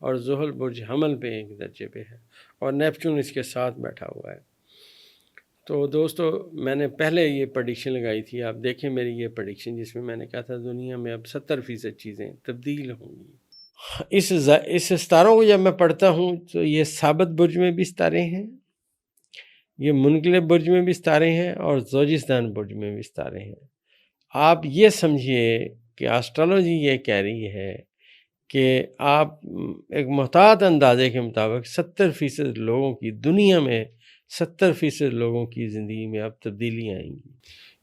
اور زحل برج حمل پہ 1 درجے پہ ہے اور نیپچون اس کے ساتھ بیٹھا ہوا ہے۔ تو دوستو میں نے پہلے یہ پریڈکشن لگائی تھی، آپ دیکھیں میری یہ پریڈکشن، جس میں نے کہا تھا دنیا میں اب 70% چیزیں تبدیل ہوں گی۔ اس ستاروں کو جب میں پڑھتا ہوں تو یہ ثابت برج میں بھی ستارے ہیں، یہ منقلب برج میں بھی ستارے ہیں، اور زوجستان برج میں بھی ستارے ہیں۔ آپ یہ سمجھیے کہ آسٹرالوجی یہ کہہ رہی ہے کہ آپ ایک محتاط اندازے کے مطابق 70% لوگوں کی دنیا میں 70% لوگوں کی زندگی میں اب تبدیلی آئیں گی،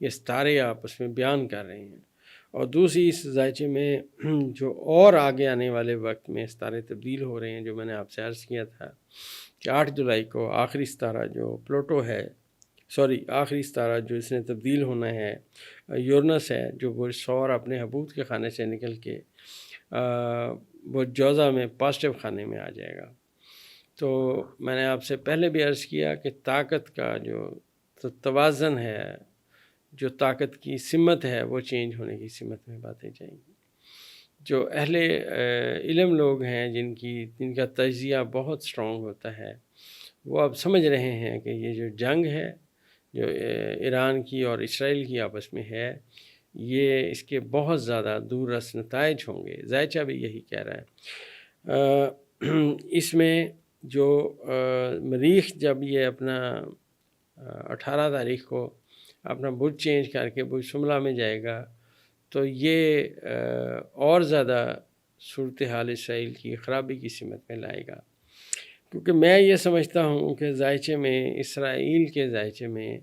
یہ ستارے آپس میں بیان کر رہے ہیں۔ اور دوسری اس ذائچے میں جو اور آگے آنے والے وقت میں ستارے تبدیل ہو رہے ہیں، جو میں نے آپ سے عرض کیا تھا کہ 8 جولائی کو آخری ستارہ جو پلوٹو ہے، آخری ستارہ جو اس نے تبدیل ہونا ہے یورنس ہے، جو برج ثور اپنے حبوط کے خانے سے نکل کے برج جوزہ میں پازیٹیو خانے میں آ جائے گا۔ تو میں نے آپ سے پہلے بھی عرض کیا کہ طاقت کا جو توازن ہے، جو طاقت کی سمت ہے، وہ چینج ہونے کی سمت میں باتیں جائیں گی۔ جو اہل علم لوگ ہیں جن کا تجزیہ بہت سٹرونگ ہوتا ہے، وہ اب سمجھ رہے ہیں کہ یہ جو جنگ ہے جو ایران کی اور اسرائیل کی آپس میں ہے، یہ اس کے بہت زیادہ دور رس نتائج ہوں گے۔ ذائچہ بھی یہی کہہ رہا ہے۔ اس میں جو مریخ جب یہ اپنا 18 تاریخ کو اپنا برج چینج کر کے برج شملہ میں جائے گا، تو یہ اور زیادہ صورتحال اسرائیل کی خرابی کی سمت میں لائے گا، کیونکہ میں یہ سمجھتا ہوں کہ ذائچے میں، اسرائیل کے ذائچے میں،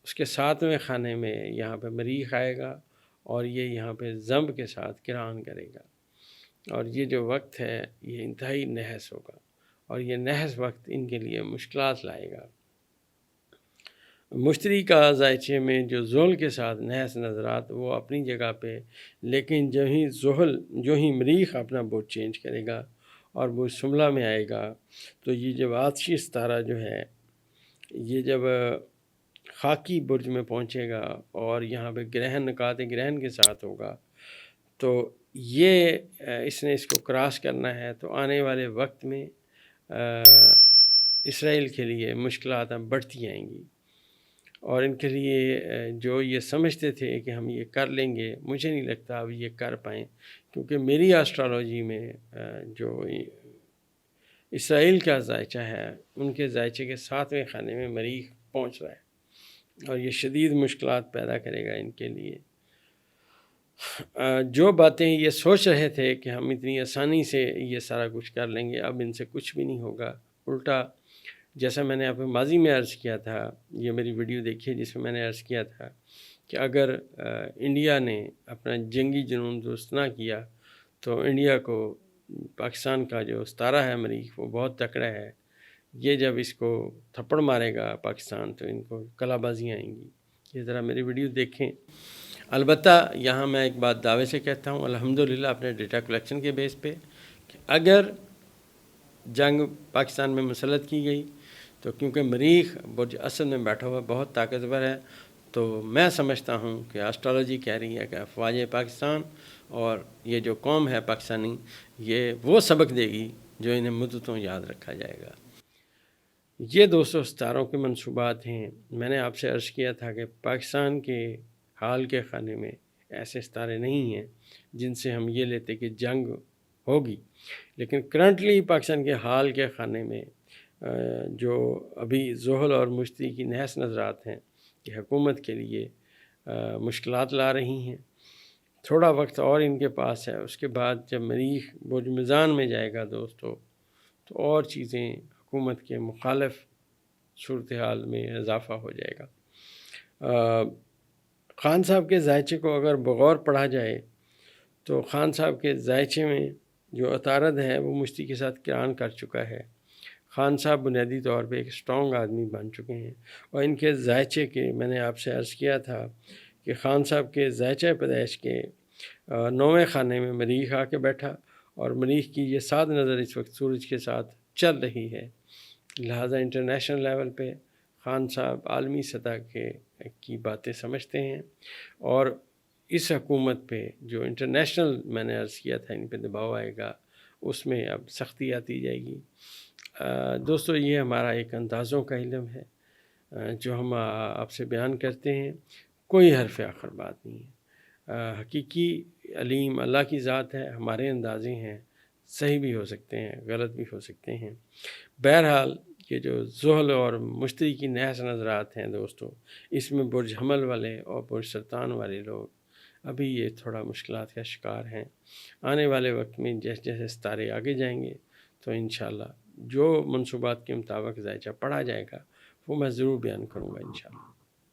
اس کے 7ویں خانے میں یہاں پہ مریخ آئے گا اور یہ یہاں پہ زمب کے ساتھ کران کرے گا، اور یہ جو وقت ہے یہ انتہائی نحس ہوگا، اور یہ نحس وقت ان کے لیے مشکلات لائے گا۔ مشتری کا ذائچے میں جو زحل کے ساتھ نحس نظرات وہ اپنی جگہ پہ، لیکن جو ہی مریخ اپنا برج چینج کرے گا اور برج شملہ میں آئے گا، تو یہ جب آتشی ستارہ جو ہے یہ جب خاکی برج میں پہنچے گا اور یہاں پہ گرہن نکات گرہن کے ساتھ ہوگا، تو یہ اس نے اس کو کراس کرنا ہے، تو آنے والے وقت میں اسرائیل کے لیے مشکلات بڑھتی آئیں گی، اور ان کے لیے جو یہ سمجھتے تھے کہ ہم یہ کر لیں گے، مجھے نہیں لگتا اب یہ کر پائیں، کیونکہ میری آسٹرالوجی میں جو اسرائیل کا ذائچہ ہے، ان کے ذائچے کے 7ویں خانے میں مریخ پہنچ رہا ہے، اور یہ شدید مشکلات پیدا کرے گا ان کے لیے۔ جو باتیں یہ سوچ رہے تھے کہ ہم اتنی آسانی سے یہ سارا کچھ کر لیں گے، اب ان سے کچھ بھی نہیں ہوگا، الٹا جیسا میں نے آپ کو ماضی میں عرض کیا تھا، یہ میری ویڈیو دیکھیے جس میں نے عرض کیا تھا کہ اگر انڈیا نے اپنا جنگی جنون درست نہ کیا تو انڈیا کو پاکستان کا جو ستارہ ہے مریخ وہ بہت تکڑا ہے، یہ جب اس کو تھپڑ مارے گا پاکستان تو ان کو کلا بازیاں آئیں گی۔ یہ ذرا میری ویڈیو دیکھیں۔ البتہ یہاں میں ایک بات دعوے سے کہتا ہوں، الحمدللہ اپنے ڈیٹا کلیکشن کے بیس پہ، کہ اگر جنگ پاکستان میں مسلط کی گئی تو کیونکہ مریخ برج اسد میں بیٹھا ہوا بہت طاقتور ہے، تو میں سمجھتا ہوں کہ آسٹرالوجی کہہ رہی ہے کہ افواج پاکستان اور یہ جو قوم ہے پاکستانی، یہ وہ سبق دے گی جو انہیں مدتوں یاد رکھا جائے گا۔ یہ دوستو ستاروں کے منصوبات ہیں۔ میں نے آپ سے عرض کیا تھا کہ پاکستان کے حال کے خانے میں ایسے ستارے نہیں ہیں جن سے ہم یہ لیتے کہ جنگ ہوگی، لیکن کرنٹلی پاکستان کے حال کے خانے میں جو ابھی زحل اور مشتری کی نحس نظرات ہیں کہ حکومت کے لیے مشکلات لا رہی ہیں۔ تھوڑا وقت اور ان کے پاس ہے، اس کے بعد جب مریخ برج میزان میں جائے گا دوستو، تو اور چیزیں حکومت کے مخالف صورتحال میں اضافہ ہو جائے گا۔ خان صاحب کے ذائچے کو اگر بغور پڑھا جائے تو خان صاحب کے ذائچے میں جو عطارد ہے وہ مشتری کے ساتھ کران کر چکا ہے۔ خان صاحب بنیادی طور پہ ایک سٹرونگ آدمی بن چکے ہیں، اور ان کے ذائچے کے میں نے آپ سے عرض کیا تھا کہ خان صاحب کے ذائچہ پیدائش کے 9ویں خانے میں مریخ آ کے بیٹھا، اور مریخ کی یہ 7 نظر اس وقت سورج کے ساتھ چل رہی ہے، لہٰذا انٹرنیشنل لیول پہ خان صاحب عالمی سطح کی باتیں سمجھتے ہیں، اور اس حکومت پہ جو انٹرنیشنل میں نے عرض کیا تھا ان پہ دباؤ آئے گا، اس میں اب سختی آتی جائے گی۔ دوستو یہ ہمارا ایک اندازوں کا علم ہے جو ہم آپ سے بیان کرتے ہیں، کوئی حرف آخر بات نہیں ہے۔ حقیقی علیم اللہ کی ذات ہے، ہمارے اندازے ہیں، صحیح بھی ہو سکتے ہیں، غلط بھی ہو سکتے ہیں۔ بہرحال یہ جو زحل اور مشتری کی نحس نظرات ہیں دوستو، اس میں برج حمل والے اور برج سرطان والے لوگ ابھی یہ تھوڑا مشکلات کا شکار ہیں۔ آنے والے وقت میں جیسے جیسے ستارے آگے جائیں گے تو انشاءاللہ جو منصوبات کے مطابق ذائچہ پڑھا جائے گا وہ میں ضرور بیان کروں گا انشاءاللہ۔